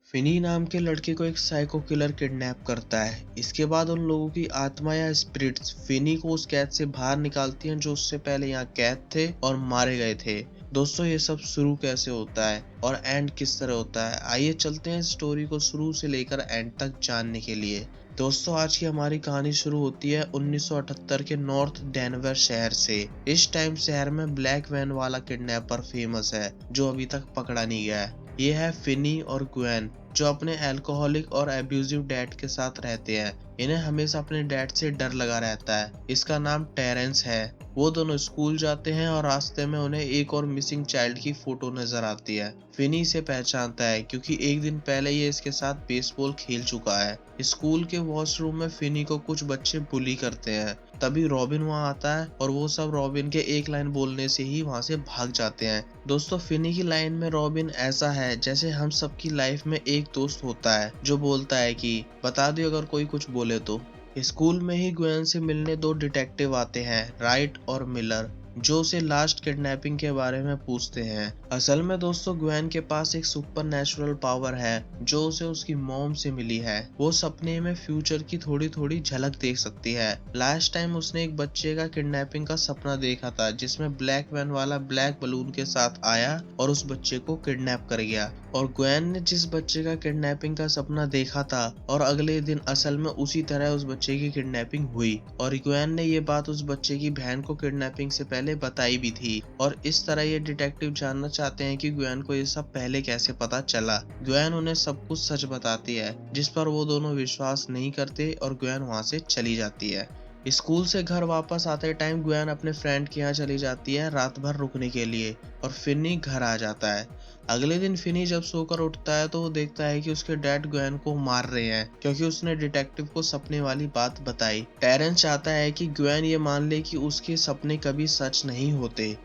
Finney नाम के लड़के को एक साइको किलर किडनैप करता है। इसके बाद उन लोगों की आत्मा या स्पिरिट्स फिनी को उस कैद से बाहर निकालती हैं जो उससे पहले यहाँ कैद थे और मारे गए थे। दोस्तों, ये सब शुरू कैसे होता है और एंड किस तरह होता है, आइए चलते हैं इस स्टोरी को शुरू से लेकर एंड तक जानने के लिए। दोस्तों, आज की हमारी कहानी शुरू होती है 1978 के नॉर्थ डेनवर शहर से। इस टाइम शहर में ब्लैक वैन वाला किडनैपर फेमस है जो अभी तक पकड़ा नहीं गया है। ये है फिनी और ग्वेन, जो अपने अल्कोहलिक और एब्यूजिव डैड के साथ रहते हैं। इन्हें हमेशा अपने डैड से डर लगा रहता है। इसका नाम टेरेंस है। वो दोनों स्कूल जाते हैं और रास्ते में उन्हें एक और मिसिंग चाइल्ड की फोटो नजर आती है। फिनी इसे पहचानता है क्योंकि एक दिन पहले ये इसके साथ बेसबॉल खेल चुका है। स्कूल के वॉशरूम में फिनी को कुछ बच्चे बुली करते हैं। तभी रॉबिन वहां आता है और वो सब रॉबिन के एक लाइन बोलने से ही वहां से भाग जाते हैं। दोस्तों, फिनी की लाइन में रॉबिन ऐसा है जैसे हम सबकी लाइफ में एक दोस्त होता है जो बोलता है कि बता दो अगर कोई कुछ बोले तो। स्कूल में ही ग्वेन से मिलने दो डिटेक्टिव आते हैं, राइट और मिलर, जो उसे लास्ट किडनैपिंग के बारे में पूछते हैं। असल में दोस्तों, ग्वेन के पास एक सुपर नेचुरल पावर है जो उसे उसकी मॉम से मिली है। वो सपने में फ्यूचर की थोड़ी थोड़ी झलक देख सकती है। लास्ट टाइम उसने एक बच्चे का किडनैपिंग का सपना देखा था जिसमें ब्लैक वैन वाला ब्लैक बलून के साथ आया और उस बच्चे को किडनैप कर गया। और ग्वेन ने जिस बच्चे का किडनैपिंग का सपना देखा था और अगले दिन असल में उसी तरह उस बच्चे की किडनैपिंग हुई। और ग्वेन ने ये बात उस बच्चे की बहन को किडनैपिंग से पहले बताई भी थी। और इस तरह ये डिटेक्टिव जानना चाहते हैं कि ग्वेन को ये सब पहले कैसे पता चला। ग्वेन उन्हें सब कुछ सच बताती है जिस पर वो दोनों विश्वास नहीं करते और ग्वेन वहां से चली जाती है। स्कूल से घर वापस आते टाइम ग्वेन अपने फ्रेंड के यहाँ चली जाती है रात भर रुकने के लिए और फिनी घर आ जाता है। अगले दिन फिनी जब सोकर उठता है तो वो देखता है कि उसके डैड ग्वेन को मार रहे हैं क्योंकि उसने डिटेक्टिव को सपने वाली बात बताई। टेरेंस चाहता है कि ग्वेन ये मान ले कि उसके सपने कभी सच नहीं होते।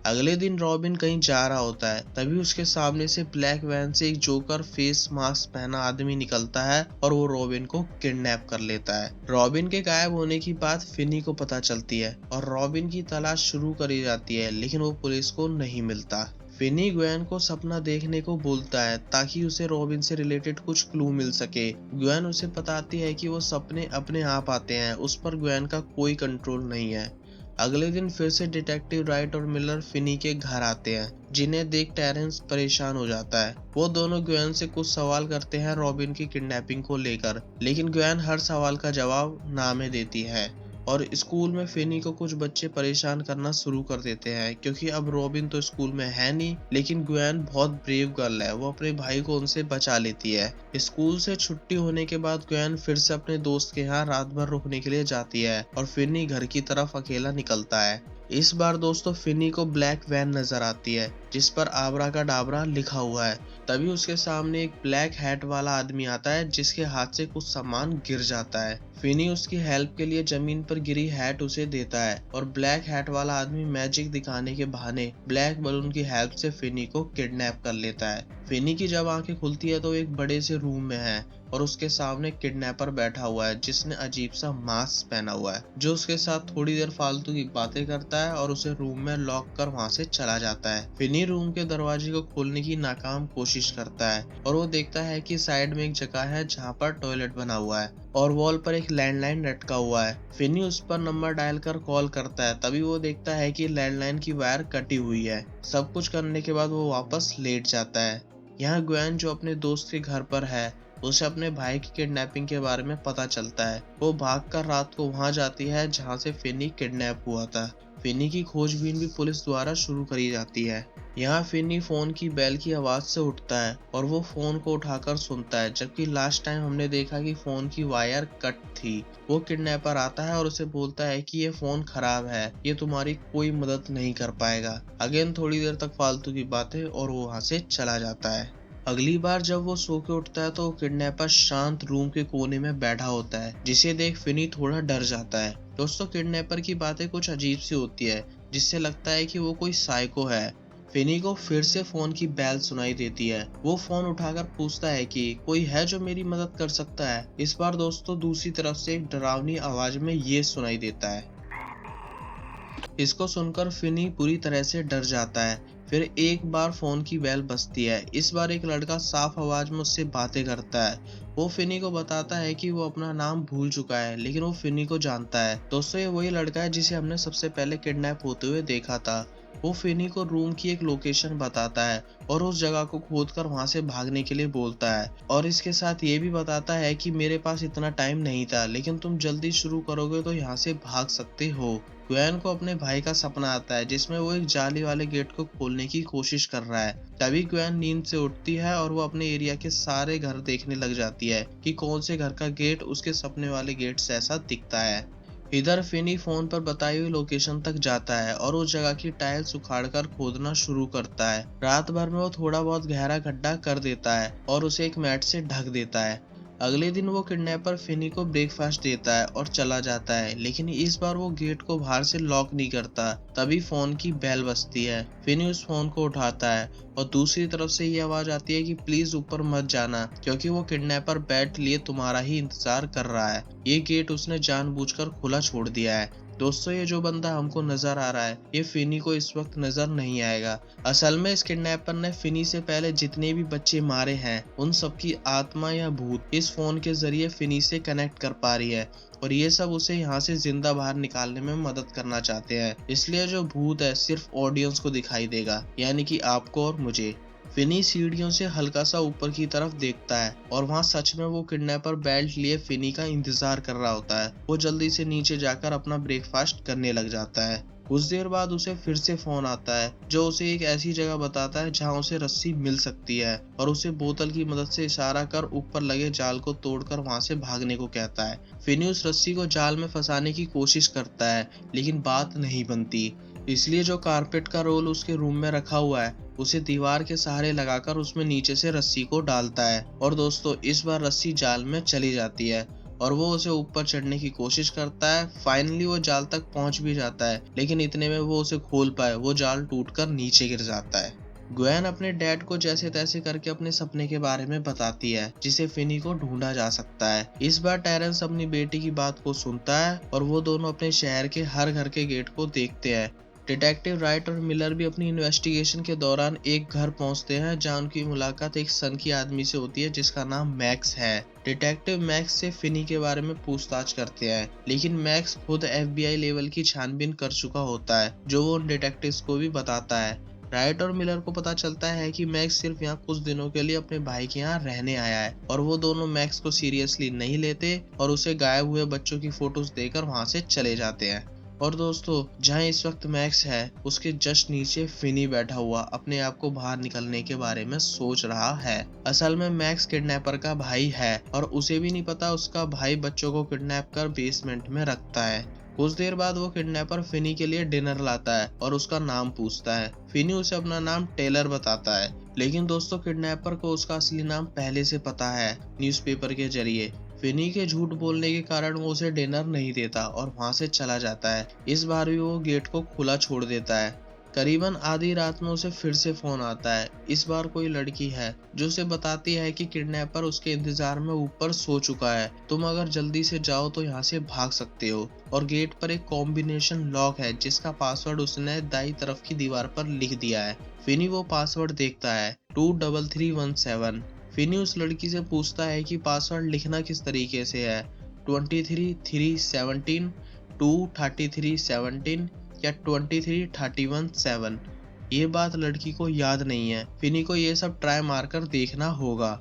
अगले दिन रॉबिन कहीं जा रहा होता है, तभी उसके सामने से ब्लैक वैन से एक जोकर फेस मास्क पहना आदमी निकलता है और वो रॉबिन को किडनैप कर लेता है। रॉबिन के गायब होने की बात फिनी को पता चलती है और रॉबिन की तलाश शुरू करी जाती है, लेकिन वो पुलिस को नहीं मिलता। फिनी ग्वेन को सपना देखने को बोलता है ताकि उसे रॉबिन से रिलेटेड कुछ क्लू मिल सके। ग्वेन उसे बताती है कि वो सपने अपने आप आते हैं, उस पर ग्वेन का कोई कंट्रोल नहीं है। अगले दिन फिर से डिटेक्टिव राइट और मिलर फिनी के घर आते हैं, जिन्हें देख टेरेंस परेशान हो जाता है। वो दोनों ग्वेन से कुछ सवाल करते हैं रॉबिन की किडनैपिंग को लेकर, लेकिन ग्वेन हर सवाल का जवाब ना में देती है। और स्कूल में फिनी को कुछ बच्चे परेशान करना शुरू कर देते हैं क्योंकि अब रॉबिन तो स्कूल में है नहीं, लेकिन ग्वेन बहुत ब्रेव गर्ल है, वो अपने भाई को उनसे बचा लेती है। स्कूल से छुट्टी होने के बाद ग्वेन फिर से अपने दोस्त के यहाँ रात भर रुकने के लिए जाती है और फिनी घर की तरफ अकेला निकलता है। इस बार दोस्तों फिनी को ब्लैक वैन नजर आती है जिस पर आबरा का डाबरा लिखा हुआ है। तभी उसके सामने एक ब्लैक हैट वाला आदमी आता है जिसके हाथ से कुछ सामान गिर जाता है। फिनी उसकी हेल्प के लिए जमीन पर गिरी हैट उसे देता है और ब्लैक हैट वाला आदमी मैजिक दिखाने के बहाने ब्लैक बलून की हेल्प से फिनी को किडनैप कर लेता है। फिनी की जब आंखें खुलती है तो एक बड़े से रूम में है और उसके सामने किडनैपर बैठा हुआ है जिसने अजीब सा मास्क पहना हुआ है, जो उसके साथ थोड़ी देर फालतू की बातें करता है और उसे रूम में लॉक कर वहां से चला जाता है। फिनी रूम के दरवाजे को खोलने की नाकाम कोशिश करता है और वो देखता है कि साइड में एक जगह है जहाँ पर टॉयलेट बना हुआ है और वॉल पर एक लैंडलाइन लटका हुआ है। फिनी उस पर नंबर डायल कर कॉल करता है, तभी वो देखता है कि लैंडलाइन की वायर कटी हुई है। सब कुछ करने के बाद वो वापस लेट जाता है। यहाँ ग्वेन जो अपने दोस्त के घर पर है, उसे अपने भाई की किडनैपिंग के बारे में पता चलता है। वो भागकर रात को वहां जाती है जहां से फिनी किडनैप हुआ था। फिनी की खोजबीन भी पुलिस द्वारा शुरू करी जाती है। यहाँ फिनी फोन की बेल की आवाज से उठता है और वो फोन को उठाकर सुनता है, जबकि लास्ट टाइम हमने देखा कि फोन की वायर कट थी। वो किडनैपर आता है और उसे बोलता है कि ये फोन खराब है, ये तुम्हारी कोई मदद नहीं कर पाएगा। अगेन थोड़ी देर तक फालतू की बातें और वो वहां से चला जाता है। अगली बार जब वो सो के उठता है तो किडनैपर शांत रूम के कोने में बैठा होता है, जिसे देख फिनी थोड़ा डर जाता है। दोस्तों, किडनैपर की बातें कुछ अजीब सी होती है जिससे लगता है कि वो कोई साइको है। फिनी को फिर से फोन की बेल सुनाई देती है। वो फोन उठाकर पूछता है कि कोई है जो मेरी मदद कर सकता है। इस बार दोस्तों दूसरी तरफ से एक डरावनी आवाज में ये सुनाई देता है, इसको सुनकर फिनी पूरी तरह से डर जाता है। फिर एक बार फोन की बेल बजती है। इस बार एक लड़का साफ आवाज में उससे बातें करता है। वो फिनी को बताता है कि वो अपना नाम भूल चुका है, लेकिन वो फिनी को जानता है। दोस्तों, ये वही लड़का है जिसे हमने सबसे पहले किडनैप होते हुए देखा था। वो फिनी को रूम की एक लोकेशन बताता है और उस जगह को खोदकर वहां से भागने के लिए बोलता है, और इसके साथ ये भी बताता है कि मेरे पास इतना टाइम नहीं था, लेकिन तुम जल्दी शुरू करोगे तो यहाँ से भाग सकते हो। ग्वेन को अपने भाई का सपना आता है जिसमें वो एक जाली वाले गेट को खोलने की कोशिश कर रहा है। तभी ग्वेन नींद से उठती है और वो अपने एरिया के सारे घर देखने लग जाती है कि कौन से घर का गेट उसके सपने वाले गेट से ऐसा दिखता है। इधर फिनी फोन पर बताई हुई लोकेशन तक जाता है और उस जगह की टाइल्स उखाड़कर खोदना शुरू करता है। रात भर में वो थोड़ा बहुत गहरा गड्ढा कर देता है और उसे एक मैट से ढक देता है। अगले दिन वो किडनैपर फिनी को ब्रेकफास्ट देता है और चला जाता है, लेकिन इस बार वो गेट को बाहर से लॉक नहीं करता। तभी फोन की बेल बजती है। फिनी उस फोन को उठाता है और दूसरी तरफ से ये आवाज आती है कि प्लीज ऊपर मत जाना, क्योंकि वो किडनैपर बेड लिए तुम्हारा ही इंतजार कर रहा है। ये गेट उसने जानबूझकर खुला छोड़ दिया है। दोस्तों, ये जो बंदा हमको नजर आ रहा है, ये फिनी को इस वक्त नजर नहीं आएगा। असल में इस किडनैपर ने फिनी से पहले जितने भी बच्चे मारे हैं, उन सबकी आत्मा या भूत इस फोन के जरिए फिनी से कनेक्ट कर पा रही है, और ये सब उसे यहाँ से जिंदा बाहर निकालने में मदद करना चाहते हैं। इसलिए जो भूत है सिर्फ ऑडियंस को दिखाई देगा, यानी कि आपको और मुझे। फिनी सीढ़ियों से हल्का सा ऊपर की तरफ देखता है और वहाँ सच में वो किडनैपर बेल्ट लिए फिनी का इंतजार कर रहा होता है। वो जल्दी से नीचे जाकर अपना ब्रेकफास्ट करने लग जाता है। कुछ देर बाद उसे फिर से फोन आता है जो उसे एक ऐसी जगह बताता है जहाँ उसे रस्सी मिल सकती है, और उसे बोतल की मदद से इशारा कर ऊपर लगे जाल को तोड़कर वहाँ से भागने को कहता है। फिनी उस रस्सी को जाल में फंसाने की कोशिश करता है, लेकिन बात नहीं बनती। इसलिए जो कारपेट का रोल उसके रूम में रखा हुआ है, उसे दीवार के सहारे लगाकर उसमें नीचे से रस्सी को डालता है। और दोस्तों, इस बार रस्सी जाल में चली जाती है और वो उसे ऊपर चढ़ने की कोशिश करता है। फाइनली वो जाल तक पहुंच भी जाता है, लेकिन इतने में वो उसे खोल पाए वो जाल टूटकर नीचे गिर जाता है। ग्वेन अपने डैड को जैसे तैसे करके अपने सपने के बारे में बताती है जिसे फिनी को ढूंढा जा सकता है। इस बार टेरेंस अपनी बेटी की बात को सुनता है और वो दोनों अपने शहर के हर घर के गेट को देखते हैं। डिटेक्टिव राइट और मिलर भी अपनी इन्वेस्टिगेशन के दौरान एक घर पहुंचते हैं जहां उनकी मुलाकात एक सनकी आदमी से होती है जिसका नाम मैक्स है। डिटेक्टिव मैक्स से फिनी के बारे में पूछताछ करते हैं, लेकिन मैक्स खुद FBI लेवल की छानबीन कर चुका होता है, जो वो उन डिटेक्टिव्स को भी बताता है। राइट और मिलर को पता चलता है कि मैक्स सिर्फ यहाँ कुछ दिनों के लिए अपने भाई के यहाँ रहने आया है, और वो दोनों मैक्स को सीरियसली नहीं लेते और उसे गायब हुए बच्चों की फोटोज देकर वहां से चले जाते हैं। और दोस्तों, जहां इस वक्त मैक्स है उसके जस्ट नीचे फिनी बैठा हुआ अपने आप को बाहर निकलने के बारे में सोच रहा है। असल में मैक्स किडनैपर का भाई है और उसे भी नहीं पता उसका भाई बच्चों को किडनैप कर बेसमेंट में रखता है। कुछ देर बाद वो किडनैपर फिनी के लिए डिनर लाता है और उसका नाम पूछता है। फिनी उसे अपना नाम टेलर बताता है, लेकिन दोस्तों किडनैपर को उसका असली नाम पहले से पता है न्यूज़पेपर के जरिए। फिनी के झूठ बोलने के कारण वो उसे डिनर नहीं देता और वहां से चला जाता है। इस बार भी वो गेट को खुला छोड़ देता है। करीबन आधी रात में उसे फिर से फोन आता है। इस बार कोई लड़की है जो उसे बताती है कि किडनैपर उसके इंतजार में ऊपर सो चुका है। तुम अगर जल्दी से जाओ तो यहाँ से भाग सकते हो। और गेट पर एक कॉम्बिनेशन लॉक है जिसका पासवर्ड उसने दाई तरफ की दीवार पर लिख दिया है। फिनी वो पासवर्ड देखता है 23317। फिनी उस लड़की से पूछता है कि पासवर्ड लिखना किस तरीके से है, 23317, 23317 या 23317। ये बात लड़की को याद नहीं है। फिनी को ये सब ट्राई मारकर देखना होगा।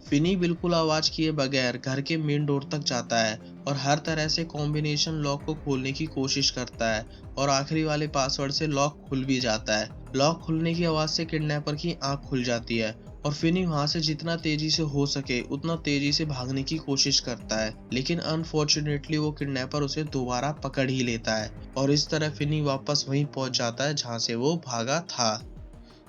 फिनी बिल्कुल आवाज किए बगैर घर के मेन डोर तक जाता है और हर तरह से कॉम्बिनेशन लॉक को खोलने की कोशिश करता है, और आखिरी वाले पासवर्ड से लॉक खुल भी जाता है। लॉक खुलने की आवाज से किडनैपर की आंख खुल जाती है और फिनी वहां से जितना तेजी से हो सके उतना तेजी से भागने की कोशिश करता है, लेकिन अनफॉर्चुनेटली वो किडनैपर उसे दोबारा पकड़ ही लेता है और इस तरह फिनी वापस वहीं पहुंच जाता है जहां से वो भागा था।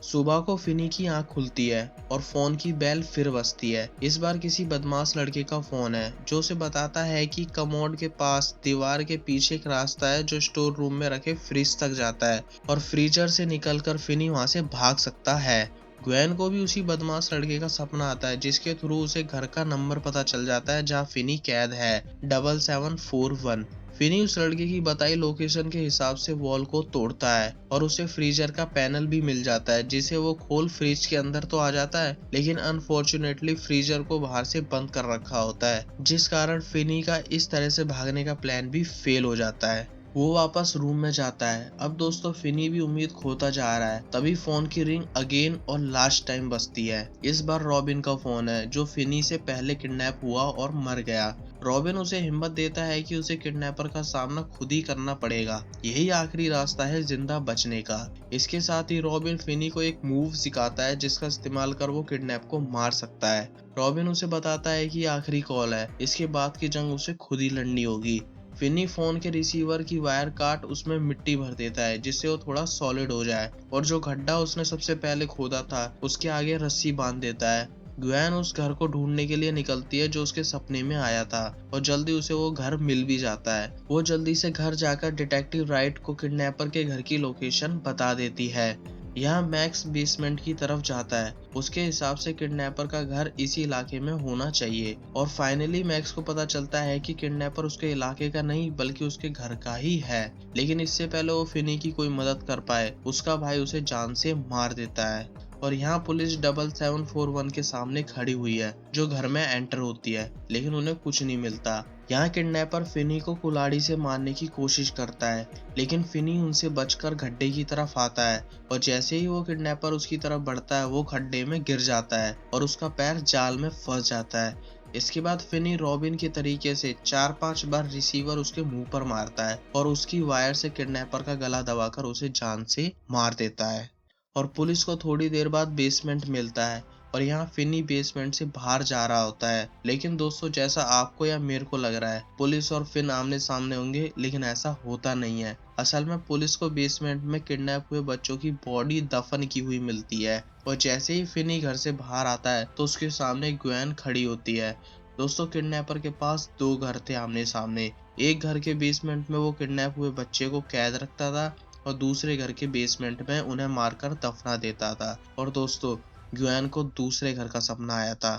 सुबह को फिनी की आंख खुलती है और फोन की बेल फिर बजती है। इस बार किसी बदमाश लड़के का फोन है जो उसे बताता है कि कमोड के पास दीवार के पीछे एक रास्ता है जो स्टोर रूम में रखे फ्रिज तक जाता है और फ्रीजर से निकलकर फिनी वहां से भाग सकता है। ग्वेन को भी उसी बदमाश लड़के का सपना आता है जिसके थ्रू उसे घर का नंबर पता चल जाता है जहाँ फिनी कैद है, 7741। फिनी उस लड़के की बताई लोकेशन के हिसाब से वॉल को तोड़ता है और उसे फ्रीजर का पैनल भी मिल जाता है, जिसे वो खोल फ्रिज के अंदर तो आ जाता है, लेकिन अनफॉर्चुनेटली फ्रीजर को बाहर से बंद कर रखा होता है, जिस कारण फिनी का इस तरह से भागने का प्लान भी फेल हो जाता है। वो वापस रूम में जाता है। अब दोस्तों फिनी भी उम्मीद खोता जा रहा है, तभी फोन की रिंग अगेन और लास्ट टाइम बजती है। इस बार रॉबिन का फोन है, जो फिनी से पहले किडनैप हुआ और मर गया। रॉबिन उसे हिम्मत देता है कि उसे किडनैपर का सामना खुद ही करना पड़ेगा, यही आखिरी रास्ता है जिंदा बचने का। इसके साथ ही रॉबिन फिनी को एक मूव सिखाता है जिसका इस्तेमाल कर वो किडनैप को मार सकता है। रॉबिन उसे बताता है कि आखिरी कॉल है, इसके बाद की जंग उसे खुद ही लड़नी होगी। फिनी फोन के रिसीवर की वायर काट उसमें मिट्टी भर देता है, जिससे वो थोड़ा सॉलिड हो जाए, और जो गड्ढा उसने सबसे पहले खोदा था उसके आगे रस्सी बांध देता है। ग्वेन उस घर को ढूंढने के लिए निकलती है जो उसके सपने में आया था, और जल्दी उसे वो घर मिल भी जाता है। वो जल्दी से घर जाकर डिटेक्टिव राइट को किडनैपर के घर की लोकेशन बता देती है। यहाँ मैक्स बेसमेंट की तरफ जाता है, उसके हिसाब से किडनैपर का घर इसी इलाके में होना चाहिए, और फाइनली मैक्स को पता चलता है कि किडनैपर उसके इलाके का नहीं बल्कि उसके घर का ही है। लेकिन इससे पहले वो फिनी की कोई मदद कर पाए, उसका भाई उसे जान से मार देता है। और यहाँ पुलिस 7741 के सामने खड़ी हुई है, जो घर में एंटर होती है, लेकिन उन्हें कुछ नहीं मिलता। यहाँ किडनैपर फिनी को कुल्हाड़ी से मारने की कोशिश करता है, लेकिन फिनी उनसे बचकर गड्ढे की तरफ आता है, और जैसे ही वो किडनैपर उसकी तरफ बढ़ता है वो गड्ढे में गिर जाता है और उसका पैर जाल में फंस जाता है। इसके बाद फिनी रॉबिन के तरीके से 4-5 बार रिसीवर उसके मुंह पर मारता है और उसकी वायर से किडनैपर का गला दबाकर उसे जान से मार देता है। और पुलिस को थोड़ी देर बाद बेसमेंट मिलता है, और यहाँ फिनी बेसमेंट से बाहर जा रहा होता है। लेकिन दोस्तों, जैसा आपको या मेरे को लग रहा है पुलिस और फिन आमने सामने होंगे, लेकिन ऐसा होता नहीं है। असल में पुलिस को बेसमेंट में किडनैप हुए बच्चों की बॉडी दफन की हुई मिलती है, और जैसे ही फिनी घर से बाहर आता है तो उसके सामने ग्वेन खड़ी होती है। दोस्तों, किडनैपर के पास 2 घर थे आमने सामने। एक घर के बेसमेंट में वो किडनैप हुए बच्चे को कैद रखता था, और दूसरे घर के बेसमेंट में उन्हें मारकर दफना देता था। और दोस्तों, ग्वेन को दूसरे घर का सपना आया था।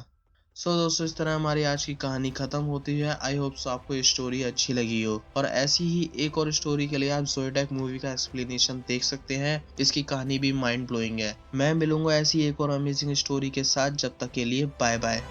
दोस्तों, इस तरह हमारी आज की कहानी खत्म होती है। आई होप सो आपको ये स्टोरी अच्छी लगी हो, और ऐसी ही एक और स्टोरी के लिए आप ज़ोडिएक मूवी का एक्सप्लेनेशन देख सकते हैं। इसकी कहानी भी माइंड ब्लोइंग है। मैं मिलूंगा ऐसी एक और अमेजिंग स्टोरी के साथ, जब तक के लिए बाय बाय।